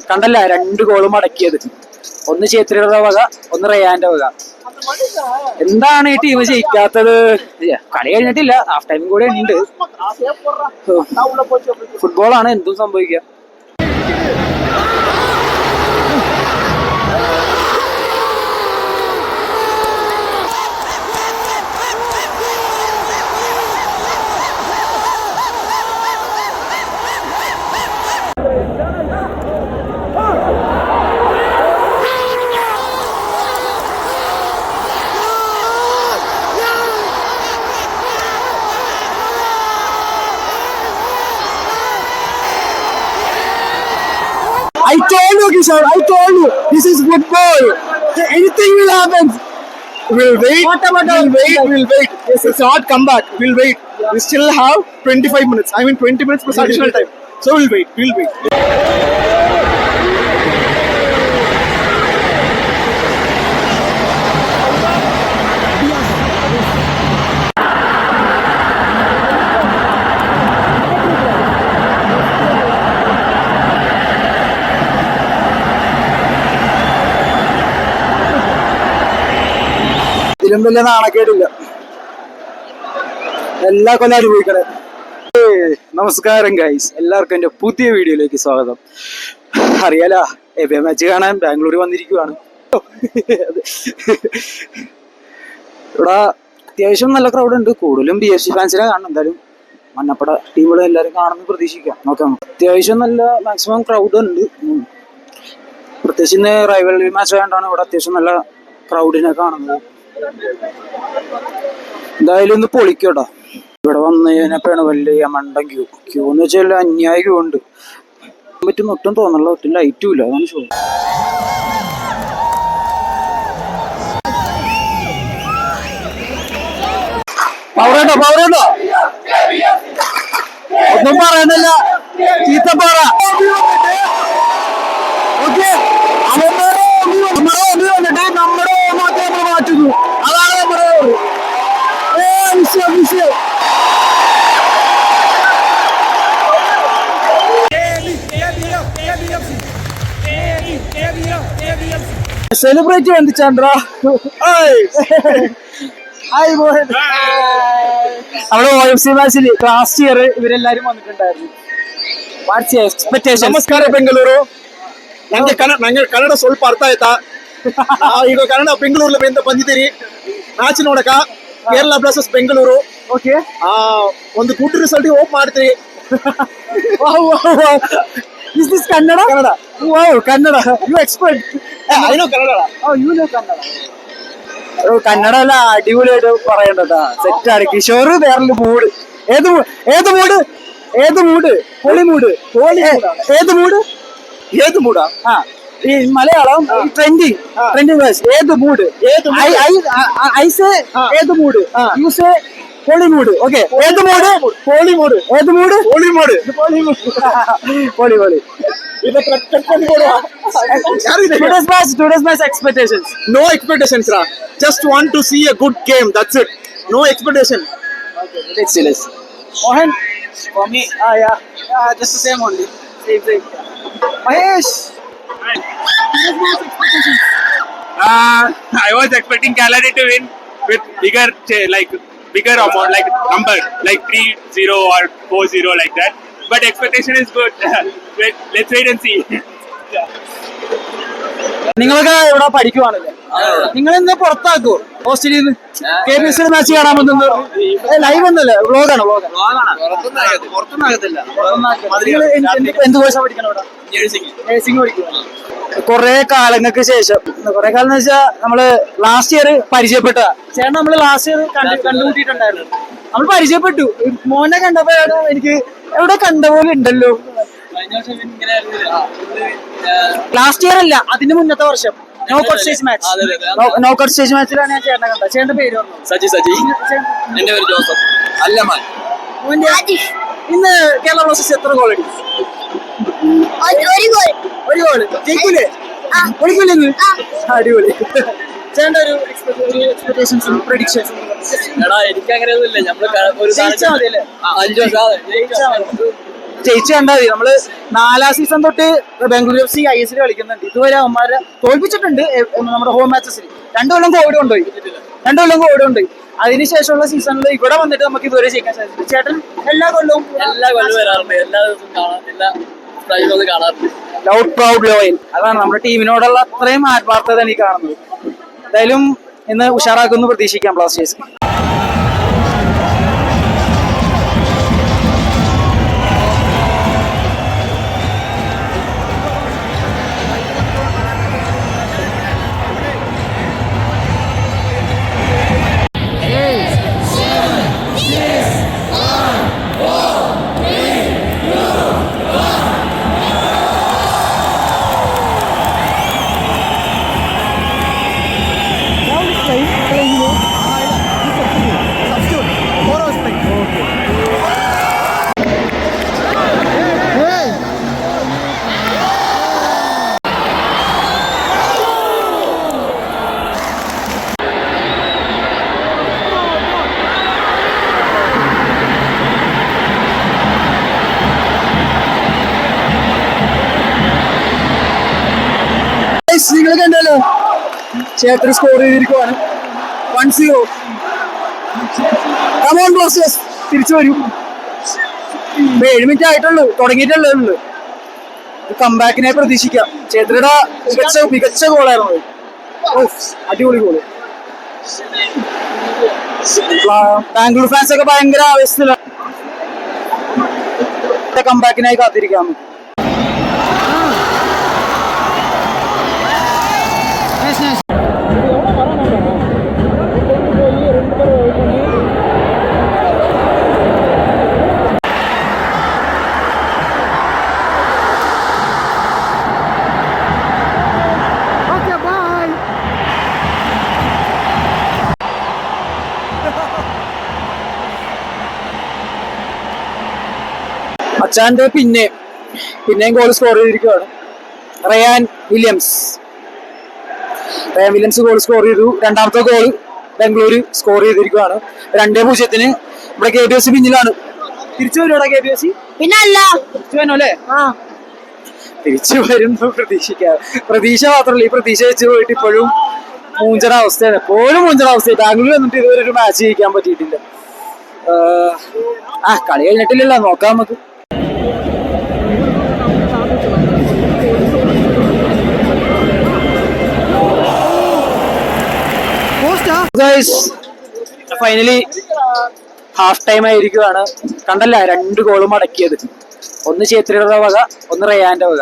കണ്ടല്ല 2 ഗോളും അടക്കിയത്. ഒന്ന് ചേത്രിയുടെ വക, ഒന്ന് റയാന്റെ വക. എന്താണ് ഈ ടീം ജയിക്കാത്തത്? കളി കഴിഞ്ഞിട്ടില്ല, ഹാഫ് ടൈം കൂടെ ഉണ്ട്. ഫുട്ബോളാണ്, എന്തും സംഭവിക്കാം. I told you, Kishore. I told you. This is football. Anything will happen. We'll wait. We'll wait. Yes, it's not come back. We'll wait. We still have 25 minutes. I mean 20 minutes plus additional time. So we'll wait. ഇതിലും വലിയ നാണക്കേടില്ല. എല്ലാ കൊല്ലം അനുഭവിക്കണേ. നമസ്കാരം guys, എല്ലാവർക്കും എൻ്റെ പുതിയ വീഡിയോയിലേക്ക് സ്വാഗതം. അറിയാലോ, എബിഎ മാച്ച് കാണാൻ ബാംഗ്ലൂർ വന്നിരിക്കുവാണ്. ഇവിടെ അത്യാവശ്യം നല്ല ക്രൗഡ് ഉണ്ട്. കൂടുതലും BFC ഫാൻസിനെ കാണണം. എന്തായാലും മന്നപ്പട ടീമുകൾ എല്ലാവരും കാണുമെന്ന് പ്രതീക്ഷിക്കാം. നോക്കാം. അത്യാവശ്യം നല്ല മാക്സിമം ക്രൗഡ് ഉണ്ട്. പ്രത്യേകിച്ച് ഇന്ന് റൈവലറി മാച്ച് ആയതുകൊണ്ടാണ് ഇവിടെ അത്യാവശ്യം നല്ല ക്രൗഡിനെ കാണുന്നത്. എന്തായാലും ഒന്ന് പൊളിക്കട്ടോ. ഇവിടെ വന്ന് കഴിഞ്ഞപ്പോഴാണ് വലിയ മണ്ടൻ ക്യൂ എന്ന് വെച്ചാൽ അന്യായ ക്യൂ ഉണ്ട്. പറ്റും ഒട്ടും തോന്നല്ലോ, ഒട്ടും ലൈറ്റും ഇല്ല. അതാണ് ഷോ. പവറുണ്ടോ ഒന്നും പറയണില്ല, ചീത്ത പറ. ഓക്കെ, വന്നിട്ട് നമ്മുടെ മാത്രം മാറ്റുന്നു. അതാണ് നമ്മുടെ വിഷയം. സെലിബ്രേറ്റ് വേണ്ടി ചന്ദ്ര. നമ്മുടെ OFC മാച്ചിൽ ലാസ്റ്റ് ഇയർ ഇവരെല്ലാരും വന്നിട്ടുണ്ടായിരുന്നു. ನಮಸ್ಕಾರ ಬೆಂಗಳೂರು. ನಂಗೆ ಕನ್ನಡ ಸ್ವಲ್ಪ ಅರ್ಥ ಆಯ್ತಾ? ಈಗ ಕನ್ನಡ ಬೆಂಗಳೂರಲ್ಲಿ ಬಂದಿದ್ದೀರಿ ಮ್ಯಾಚ್ ನೋಡಕ. ಕೇರಳ ಪ್ಲಸ್ ಬೆಂಗಳೂರು. ಓಕೆ, ಒಂದು ಗುಡ್ ರಿಸಲ್ಟ್ ಹೋಪ್ ಮಾಡ್ತೀರಿ. Is this Kannada? Kannada you expert. I know Kannada. You know Kannada. Kannada അല്ല, അടിപൊളിയായിട്ട് പറയണ്ടട്ടാ. സെറ്റാണ്. കിഷോർ വേറെ മൂഡ്. ഏത് മൂഡ്? ഏത് മൂടാ? ഈ മലയാളം ട്രെൻഡിങ് വേഴ്സ്. ഏത് മൂഡ്? ഐസേ ഏത് മൂഡ്? യൂസേ പോളി മൂഡ്. ഓക്കെ, ഏത് മൂഡ്? പോളി മൂഡ്. ഏത് മൂഡ്? പോളി മൂഡ്. പോളി. Today's match expectations. No expectations, ra. Just want to see a good game. That's it. No expectation. Okay, let's see. Mohan, for me, yeah, just the same only. Same. Mahesh, today's match expectations. I was expecting Calgary to win with bigger amount, like number, like 3-0 or 4-0 like that. But expectation is good. Let's wait and see. നിങ്ങളൊക്കെ ഇവിടെ പഠിക്കുവാണല്ലേ? നിങ്ങൾ ഇന്ന് പുറത്താക്കോ ഹോസ്റ്റലിൽ നിന്ന്? KPSC match കാണാൻ വന്നത് live ഒന്നല്ലേ? വ്ളോഗാണ്. എന്ത് കോഴ്സാ പഠിക്കണം ഇവിടെ? നഴ്സിംഗ് പഠിക്കണം. കുറെ കാലങ്ങൾക്ക് ശേഷം, കുറെ കാലം എന്ന് വെച്ചാൽ നമ്മള് ലാസ്റ്റ് ഇയർ പരിചയപ്പെട്ട ചേട്ടൻ, നമ്മള് ലാസ്റ്റ് ഇയർ കണ്ടുകൂട്ടിയിട്ടുണ്ടായിരുന്നു. നമ്മൾ പരിചയപ്പെട്ടു. മോനെ കണ്ടപ്പോഴാണ് എനിക്ക് എവിടെ കണ്ട പോലെ ഉണ്ടല്ലോ. ലാസ്റ്റ് ഇയർ അല്ല, അതിന്റെ മുന്നത്തെ വർഷം നോക്കൌട്ട് സ്റ്റേജ് മാച്ചിലാണ് ഞാൻ ചേട്ടനെ കണ്ടത്. ചേട്ടന്റെ പേര് പറഞ്ഞു? സജി. എന്റെ പേര് ജോസഫ് അല്ലമാൻ. ഇന്ന് കേരള ബ്ലാസ്റ്റേഴ്സ് എത്ര ഗോൾ അടി? ഒരു ഗോള്. ജയിക്കൂലേ? ഒളിക്കൂലെന്ന്? അടിപൊളി. ചേട്ടന്റെ ഒരു എക്സ്പെക്ടേഷൻസും പ്രഡിക്ഷൻസും? എടാ, എനിക്ക് അങ്ങനെയൊന്നുമില്ല. നമ്മള് ഒരു 5 വർഷം ജയിച്ചു കണ്ടാൽ മതി. നമ്മള് 4ാം സീസൺ തൊട്ട് ബാംഗ്ലൂർ FC ISL കളിക്കുന്നുണ്ട്. ഇതുവരെ അവന്മാരെ തോൽപ്പിച്ചിട്ടുണ്ട് നമ്മുടെ ഹോം മാച്ചസിൽ. 2 കൊല്ലം കോവിഡ് കൊണ്ടുപോയി. അതിനുശേഷമുള്ള സീസണിൽ ഇവിടെ വന്നിട്ട് നമുക്ക് ഇതുവരെ ജയിക്കാൻ സാധിച്ചു. ചേട്ടൻ എല്ലാ കൊല്ലവും വരാറുണ്ട്, എല്ലാ ദിവസവും കാണാറുണ്ട്. ലൗഡ് പ്രൗഡ് ലോയൽ, അതാണ് നമ്മുടെ ടീമിനോടുള്ള അത്രയും ആത്മാർത്ഥത എനിക്ക് കാണുന്നത്. എന്തായാലും ഇന്ന് ഉഷാറാക്കുമെന്ന് പ്രതീക്ഷിക്കാം ബ്ലാസ്റ്റേഴ്സ്. നിങ്ങൾ കണ്ടല്ലോ, ചേട്ടൻ സ്കോർ ചെയ്തിരിക്കുവാണ് 1-0. കമോൺ ബ്ലാസ്റ്റേഴ്സ്, തിരിച്ചു വരും. 7 മിനിറ്റ് ആയിട്ടുള്ളൂ, തുടങ്ങിയിട്ടുള്ളേ ഉള്ളൂ. കംബാക്കിനെ പ്രതീക്ഷിക്കാം. ചേത്രയുടെ മികച്ച ഗോളായിരുന്നു. അടിപൊളി ഗോള്. ബാംഗ്ലൂർ ഫാൻസ് ഒക്കെ ഭയങ്കര ആവേശത്തിലാണ്. കംബാക്കിനായി കാത്തിരിക്കാം. അച്ചാന്റെ പിന്നെയും ഗോൾ സ്കോർ ചെയ്തിരിക്കുകയാണ്. റയാൻ വില്യംസ് ഗോൾ സ്കോർ ചെയ്തു. 2ാമത്തെ ഗോൾ ബാംഗ്ലൂർ സ്കോർ ചെയ്തിരിക്കുകയാണ്. 2-0 ഇവിടെ KBS പിന്നിലാണ്. തിരിച്ചു വരുവാടാ KBS? പിന്നല്ല, തിരിച്ചു വരണോ അല്ലേ? തിരിച്ചു വരുന്നു പ്രതീക്ഷിക്കാം. പ്രതീക്ഷ മാത്രമല്ല, ഈ പ്രതീക്ഷ വെച്ച് പോയിട്ട് ഇപ്പോഴും മൂഞ്ചണ അവസ്ഥയാണ്. എപ്പോഴും മൂഞ്ചണ അവസ്ഥയാണ്. ബാംഗ്ലൂർ വന്നിട്ട് ഇതുവരെ ഒരു മാച്ച് ജയിക്കാൻ പറ്റിയിട്ടില്ല. കളി കഴിഞ്ഞിട്ടില്ലല്ലോ, നോക്കാം നമുക്ക്. ഫൈനലി ഹാഫ് ടൈം ആയിരിക്കുവാണ്. കണ്ടല്ല, 2 ഗോളും അടക്കിയത്. ഒന്ന് ചേത്രിയുടെ വക, ഒന്ന് റയാന്റെ വക.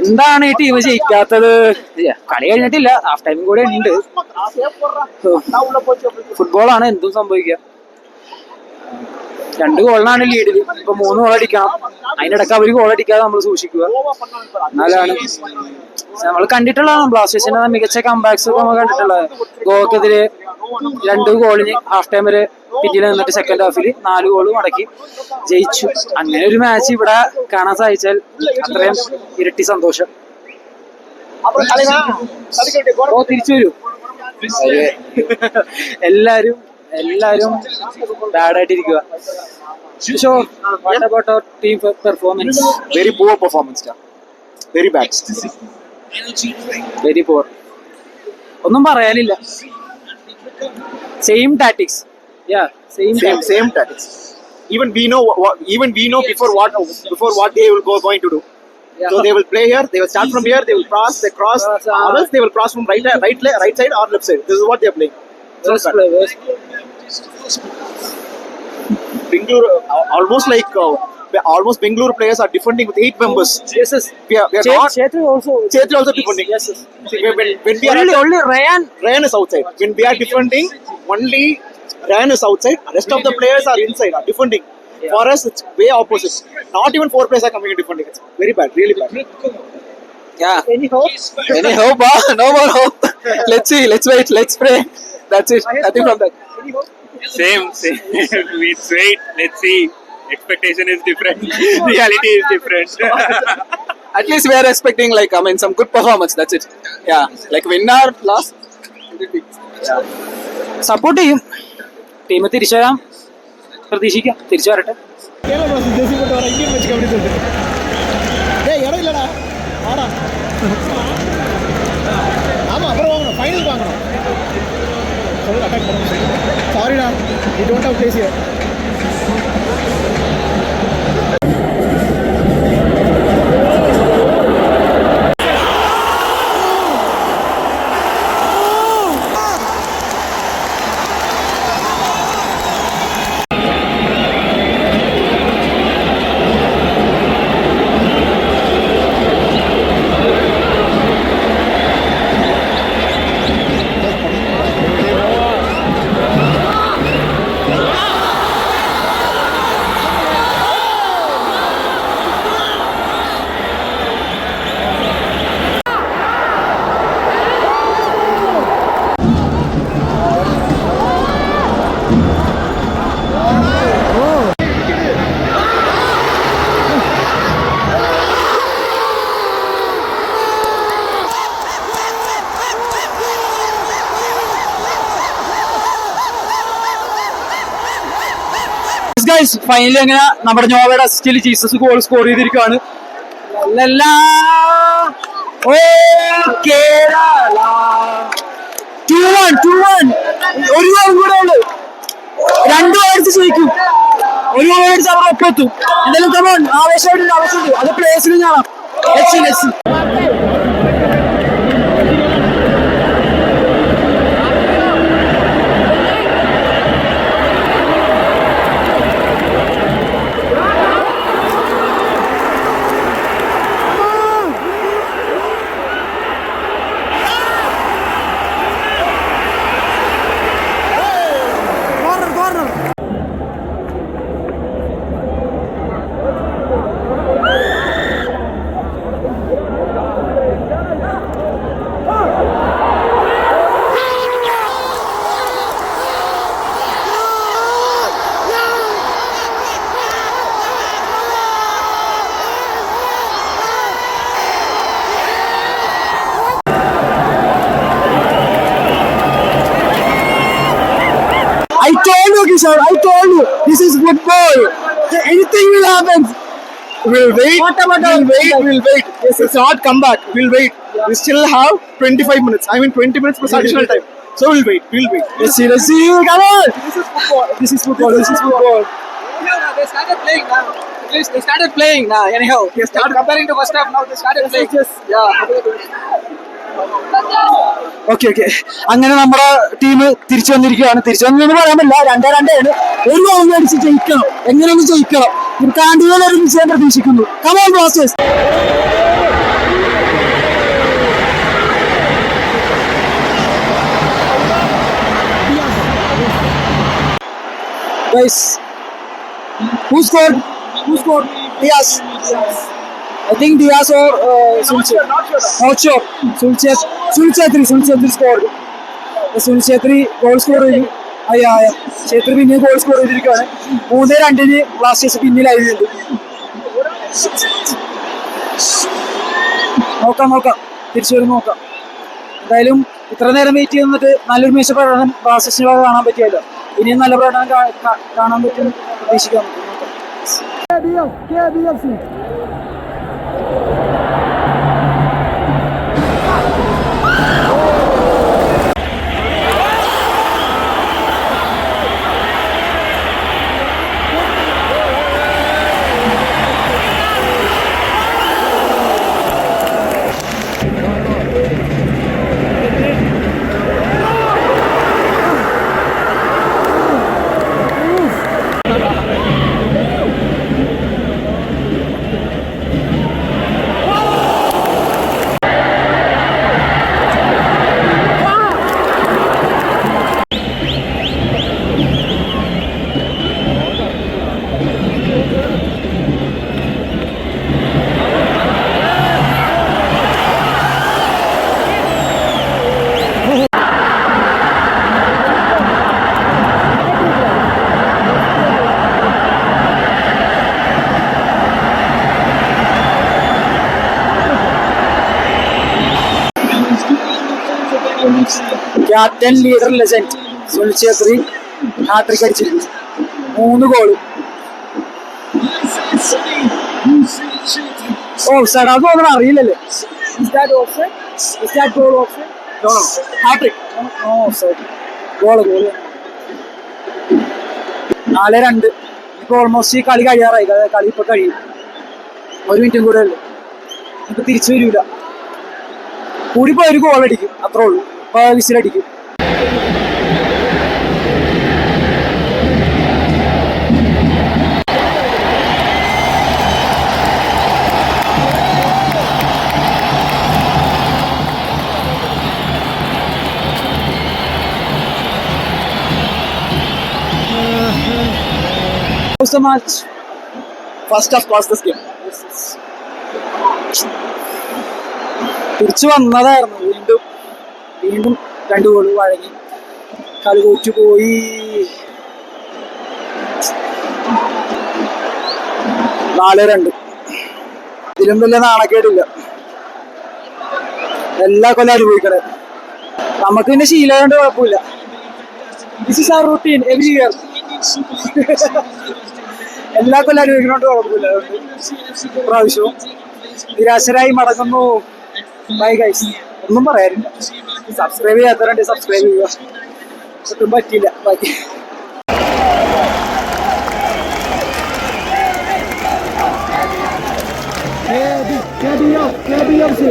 എന്താണ് ഈ ടീം ജയിക്കാത്തത്? കളി കഴിഞ്ഞിട്ടില്ല, ഹാഫ് ടൈം കൂടെ ഉണ്ട്. ഫുട്ബോളാണ്, എന്തും സംഭവിക്കാം. 2 ഗോളിനാണ് ലീഡിൽ. ഇപ്പൊ 3 ഗോൾ അടിക്കണം. അതിനിടക്ക് അവര് ഗോൾ അടിക്കാതെ നമ്മൾ സൂക്ഷിക്കുക. എന്നാലാണ് നമ്മൾ കണ്ടിട്ടുള്ളതാണ് ബ്ലാസ്റ്റേഴ്സിന്റെ മികച്ച കംബാക്സ് ഒക്കെ നമ്മൾ കണ്ടിട്ടുള്ളത്. ഗോക്കെതിരെ 2 ഗോളിന് ഹാഫ് ടൈം വരെ പിന്നിൽ നിന്നിട്ട് സെക്കൻഡ് ഹാഫിൽ 4 ഗോളും അടക്കി ജയിച്ചു. അങ്ങനെ ഒരു മാച്ച് ഇവിടെ കാണാൻ സാധിച്ചാൽ അത്രയും ഇരട്ടി സന്തോഷം. തിരിച്ചു വരൂ. എല്ലാരും ബാഡായിട്ടിരിക്കുക. So, what about our team performance? Very poor performance, very bad, very poor. ഒന്നും പറയാനില്ല. Same tactics. Yeah, same tactics. Even we know before what they will going to do. Yeah. So they will play here, they will start from here, they will cross, others they will cross from right side or left side. This is what they are playing. Bengaluru, almost Bengaluru players are defending with 8 members. Yes. We are not. Chetri also defending. Yes. See, when we are only Ryan is outside. When we are defending, only Ryan is outside. Rest of the players are inside, are defending. Yeah. For us, it's way opposite. Not even 4 players are coming and defending. It's very bad, really bad. Yeah. Any hope? Any hope? No more hope. Let's see. Let's wait. Let's pray. That's it. Nothing from that. Any hope? Same. Let's wait. Let's see. Expectation is different. Reality is different. At least we are expecting some good performance. That's it. Yeah, win or loss. Support ചെയ്യും. Team തിരിച്ചു വരാം, പ്രതീക്ഷിക്കാം. തിരിച്ചു വരട്ടെ. Kerala pass Jersey போட்டு வர Indian match அப்படி சொல்லிட்டு டேய் இடம் இல்லடா வாடா ஆமா அப்புறம் வாங்கணும் ஃபைனல் வாங்கணும் சொல்லு அட்டாக் பண்ணணும் சாரிடா we don't have place here finally അങ്ങനെ നമ്മുടെ നോവയുടെ അസിസ്റ്റിൽ ജീസസ് ഗോൾ സ്കോർ ചെയ്തിരിക്കുകയാണ്. ഒരു ഗോൾ കൂടെ ഉള്ളു, 2 ഗോൾ അടിച്ച് ജയിക്കും. ഒരു ഗോൾ അടിച്ച് അവർ ഒപ്പെത്തും. എന്തായാലും കമോൺ, ആവേശമുണ്ട്. അത് പ്ലേസിലും കാണാം. I told you, this is football. Anything will happen. We'll wait. We'll wait. Yes, it's not come back. We'll wait. We still have 25 minutes. I mean 20 minutes plus additional time. So we'll wait. Let's see. Come on. This is football. Yeah, they started playing now. At least they started playing now. Anyhow, they started comparing to first half. Now they started playing. Okay. അങ്ങനെ നമ്മുടെ team തിരിച്ചു വന്നിരിക്കുകയാണ്. തിരിച്ചു വന്നെന്ന് പറയാൻ പറ്റില്ല, 2-2 ഒരു goal അടിച്ച് ജയിക്കണം. എങ്ങനെയൊന്ന് ജയിക്കണം. കാണ്ടികൾ ഒരു വിജയം പ്രതീക്ഷിക്കുന്നു. Come on Blasters. Who scored? Diaz. I think Diaz or Sulchet. Not sure. Sulchetri scored. Sulchetri goal score ചെയ്തു. ഛേത്രി പിന്നെ ഗോൾ സ്കോർ ചെയ്തിരിക്കുകയാണ്. 3-2 ബ്ലാസ്റ്റേഴ്സ് പിന്നിലായിരുന്നു. നോക്കാം തിരിച്ചു വരും നോക്കാം. എന്തായാലും ഇത്ര നേരം വെയിറ്റ് ചെയ്യുന്നിട്ട് നല്ലൊരു മികച്ച പ്രകടനം ബ്ലാസ്റ്റേഴ്സിന് കാണാൻ പറ്റിയല്ലോ. ഇനിയും നല്ല പ്രകടനം കാണാൻ പറ്റും പ്രതീക്ഷിക്കാം. Captain leader legend Sunil Chhetri hattrick അടിച്ചിരിക്കുന്നു. 3 ഗോള്. ഓഫ്സൈഡ് അത് തോന്നണം അറിയില്ലല്ലേ. Is that offside? Is that goal offside? No, no. Hat-trick. No offside. Goal. 4-2. ഇപ്പൊ ഓൾമോസ്റ്റ് ഈ കളി കഴിയാറായി. കളി ഇപ്പൊ കഴിയും. 1 മിനിറ്റും കൂടെ ഉള്ളു. ഇപ്പൊ തിരിച്ചു വരൂല. കൂടിപ്പോ ഒരു ഗോൾ അടിക്കും, അത്രേ ഉള്ളൂ. ഇപ്പൊ വിസിലടിക്കും. How's the match? First half cost this game. തിരിച്ചു വന്നതായിരുന്നു. വീണ്ടും 2 ഗോൾ വഴങ്ങി കളി തോറ്റു പോയി. ഇതിലും വലിയ നാണക്കേടില്ല. എല്ലാ കൊല്ലം അനുഭവിക്കണേ. നമുക്ക് പിന്നെ ശീലമായോണ്ട് കുഴപ്പമില്ല. This is our routine every year. എല്ലാ കൊല്ലം അനുഭവിക്കണോണ്ട് കുഴപ്പമില്ല. പ്രാവശ്യവും നിരാശരായി മടങ്ങുന്നു. Bye guys. ഒന്നും പറയാനില്ല. സബ്സ്ക്രൈബ് ചെയ്യാത്തവരുണ്ട്, സബ്സ്ക്രൈബ് ചെയ്യുക. ഒട്ടും പറ്റില്ല. ബാക്കി KBFC